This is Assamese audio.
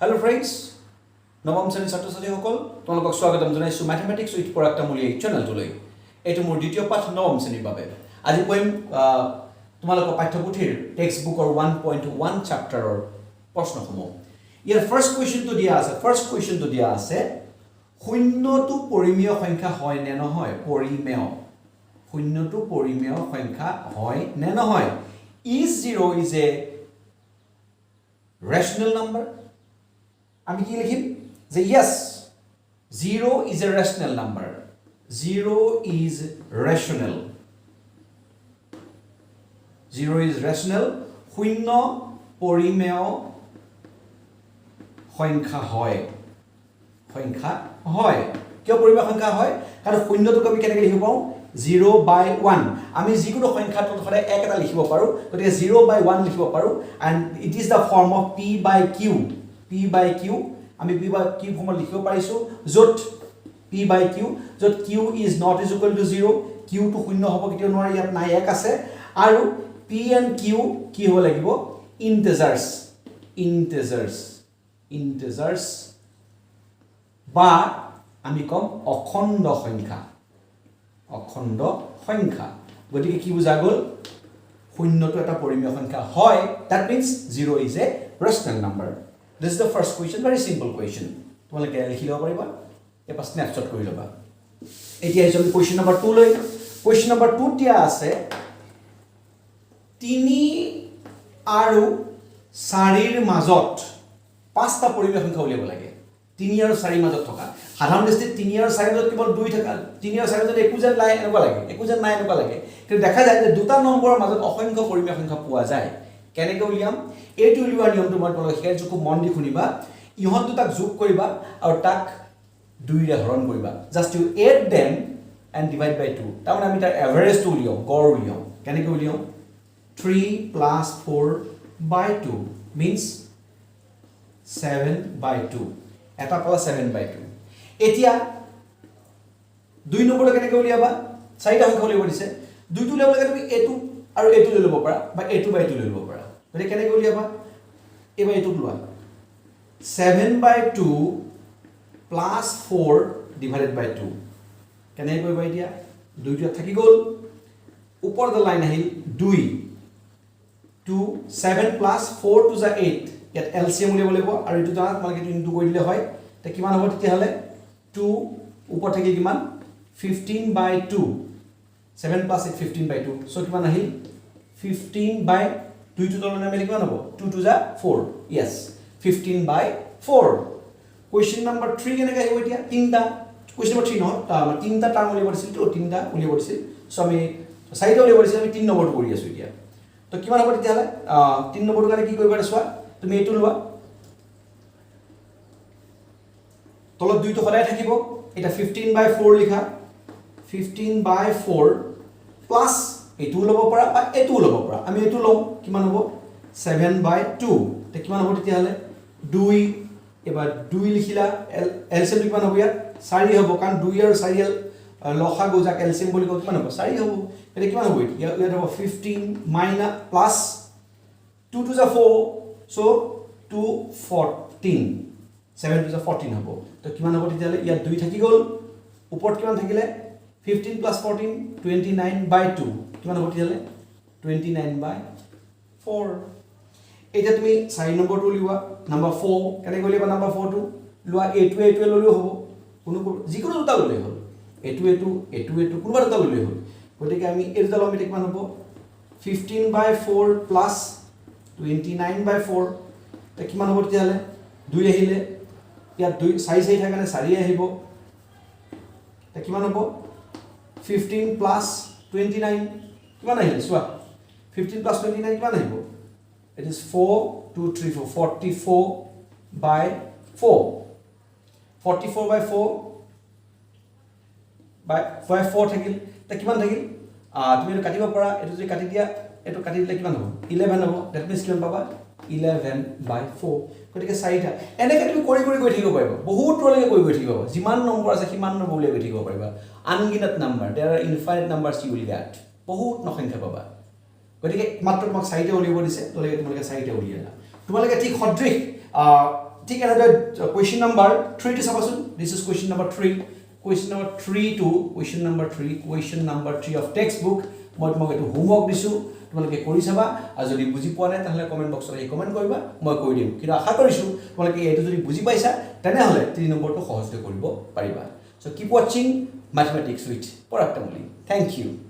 Hello friends, নৱম শ্ৰেণীৰ ছাত্ৰ-ছাত্ৰীসকল তোমালোকক স্বাগতম জনাইছো ম্যাথমেটিক্স উইথ পৰাক্তামূলি চেনেলটোলৈ। এটো মোৰ দ্বিতীয় পাঠ নৱম শ্ৰেণীৰ বাবে। আজি পঢ়িম তোমালোকৰ পাঠ্যপুথিৰ টেক্সট বুকৰ 1.1 চেপ্টাৰৰ প্ৰশ্নসমূহ। ইয়াৰ ফাৰ্স্ট কোৱেশ্চনটো দিয়া আছে শূন্যটো পৰিমেয় সংখ্যা হয় নে নহয়? পৰিমেয়। শূন্যটো পৰিমেয় সংখ্যা হয় নে নহয়? Is 0 is a rational number? আমি কি লিখিম যে yes 0 is a rational number. 0 is rational. 0 is rational. শূন্য পৰিমেয় সংখ্যা হয়। সংখ্যা হয়। কিয় পৰিমেয় সংখ্যা হয়? কাৰণ শূন্যটোক আমি কেনেকৈ লিখিব পাওঁ? 0/1 আমি যিকোনো সংখ্যাটোত সদায় এক এটা লিখিব পাৰো। গতিকে 0/1 লিখিব পাৰো and it is the form of p/q. p/q আমি p/q ফৰ্মত লিখিব পাৰিছো য'ত p/q য'ত q is not is equal to 0 q টো শূন্য হ'ব কেতিয়াও নোৱাৰে ইয়াত নাই এক আছে আৰু p and q কি হ'ব লাগিব integers বা আমি কম অখণ্ড সংখ্যা গতিকে কি বুজা গ'ল শূন্যটো এটা পৰিমেয় সংখ্যা হয় that means 0 is a rational number. This is the first question, very simple question. তোমালোকে লিখি ল'ব পাৰিবা এটা স্ন্যাপশ্বট কৰি ল'বা। এতিয়া আহিছো আমি question number 2 লৈ। question number 2 দিয়া আছে 3 আৰু 4 ৰ মাজত পাঁচটা পৰিমেয় সংখ্যা উলিয়াব লাগে। 3 আৰু 4 ৰ মাজত থকা সাধাৰণ দৃষ্টিত 3 আৰু 4 ৰ মাজত কেৱল 2 থকা 3 আৰু 4 ৰ মাজত একো যেন নাই এনেকুৱা লাগে কিন্তু দেখা যায় যে দুটা নম্বৰৰ মাজত অসংখ্য পৰিমেয় সংখ্যা পোৱা যায়। কেনেকৈ উলিয়াম এইটো উলিওৱাৰ নিয়মটো মই তোমালোকক শিকাইছো খুব মন দি শুনিবা। ইহঁত দুটাক যোগ কৰিবা আৰু তাক 2 ৰে হৰণ কৰিবা। Just you add them and divide by 2 তাৰমানে আমি তাৰ এভাৰেজটো উলিয়াও গড় উলিয়াও। কেনেকৈ উলিয়াও 3 plus 4/2 means 7/2 এটা পালা 7/2 এতিয়া 2 নম্বৰটো কেনেকৈ উলিয়াবা চাৰিটা সংখ্যা উলিয়াব দিছে 2টো উলিয়াবলৈ তুমি এটো আৰু এটো লৈ ল'ব পাৰা বা এটো বাই 2 লৈ ল'ব পাৰা। গতিকে কেনেকৈ উলিয়াবা এবাৰ এটো লোৱা 7/2 plus 4 divided by 2 কেনেকৈ কৰিবা এতিয়া 2টো থাকি গ'ল ওপৰৰ লাইন আহিল 2 7 plus 4 to the 8 ইয়াত এলসিএম উলিয়াব লাগিব আৰু এটো জানা তোমালোকে ইনটু কৰি দিলে হয় তে কিমান হ'ব তেতিয়া হলে 2 ওপৰ থাকি কিমান 15/2 7 plus 8 15/2 সো কিমান আহিল 15/2 টো তললৈ নামিলে কিমান হ'ব 2 to the 4 yes 15/4 question number 3 কেনেকৈ আহিব এতিয়া তিনটা question number 3 নহয় তিনটা টাৰ্ম উলিয়াব দিছিল তো তিনটা উলিয়াব দিছিল সো আমি চাৰিটা উলিয়াব দিছিল আমি 3 নম্বৰটো কৰি আছো এতিয়া তো কিমান হ'ব তেতিয়া হলে 3 নম্বৰটো কাৰণে কি কৰিবা চোৱা তুমি এইটো লোৱা তলত 2 টো সদায় থাকিব এটা 15/4 লিখা 15/4 প্লাস এটো লব পাৰা বা এটো লব পাৰা আমি এটো লম কিমান হ'ব 7/2 তে কিমান হ'ব তেতিয়া হলে 2 এবাৰ 2 লিখিলা এলসিএম কিমান হ'ব ইয়াত 4 হ'ব কাৰণ 2 আৰু 4 লসাগু যাক এলসিএম বুলি কয় কিমান হ'ব 4 হ'ব এটা কিমান হ'ব ইয়াত হ'ব 15 minus plus 2 to the 4 so 214 7 to the 14 হ'ব তো কিমান হ'ব তেতিয়া হলে ইয়াত 2 থাকি গ'ল ওপৰত কিমান থাকিলে 15 plus 14 29/2 কিমান হ'ব তেতিয়া হলে 29/4 এটা তুমি 4 নম্বৰটো লিওৱা নাম্বাৰ 4 কেনেকৈ লিবা নাম্বাৰ 4 টো লোৱা এটো ললেও হ'ব কোনো যিকোনো দুটা ললে হ'ল এটো কোনোবা দুটা ললে হ'ল গতিকে আমি এই দুটা লম এটা কিমান হ'ব 15/4 plus 29/4 তে কিমান হ'ব তেতিয়া হলে 2 আহিলে ইয়াত 2 4 থাকে কাৰণে 4 আহিব তে কিমান হ'ব 15 plus 29 কিমান আহিলে চোৱা 15 plus 29 কিমান আহিব it is 4 2 3 4 44/4 44/4 by 4 থাকিল তে কিমান থাকিল তুমি এটা কাটিব পাৰা এটো যদি কাটি দিয়া এটো কাটি দিলে কিমান হ'ব 11 হ'ব that means কিমান পাবা 11/4 গতিকে চাৰিটা এনেকৈ তুমি কৰি গৈ থাকিব পাৰিবা বহুত দূৰলৈকে গৈ থাকিব পাৰিবা যিমান নম্বৰ আছে সিমান নম্বৰ উলিয়াই গৈ থাকিব পাৰিবা আনগিনাত number there are infinite numbers you will get বহুত সংখ্যা পাবা গতিকে মাত্ৰ তোমাক চাৰিটা উলিয়াব দিছে তোমালোকে চাৰিটা উলিয়ালা তোমালোকে ঠিক সদৃশ ঠিক এনেদৰে কুৱেশ্যন নম্বৰ 3 টো চাবাচোন this is question number 3 question number 3 to question number 3 of textbook মই তোমাক এইটো হোমৱৰ্ক দিছোঁ তোমালোকে কৰি চাবা আৰু যদি বুজি পোৱা নাই তাহলে কমেন্ট বক্সত আহি কমেন্ট কৰিবা মই কৈ দিম কিন্তু আশা কৰিছোঁ তোমালোকে এইটো যদি বুজি পাইছা তেনেহলে 3 নম্বৰটো সহজতে কৰিব পাৰিবা so keep watching mathematics with Paraktamuli. Thank you.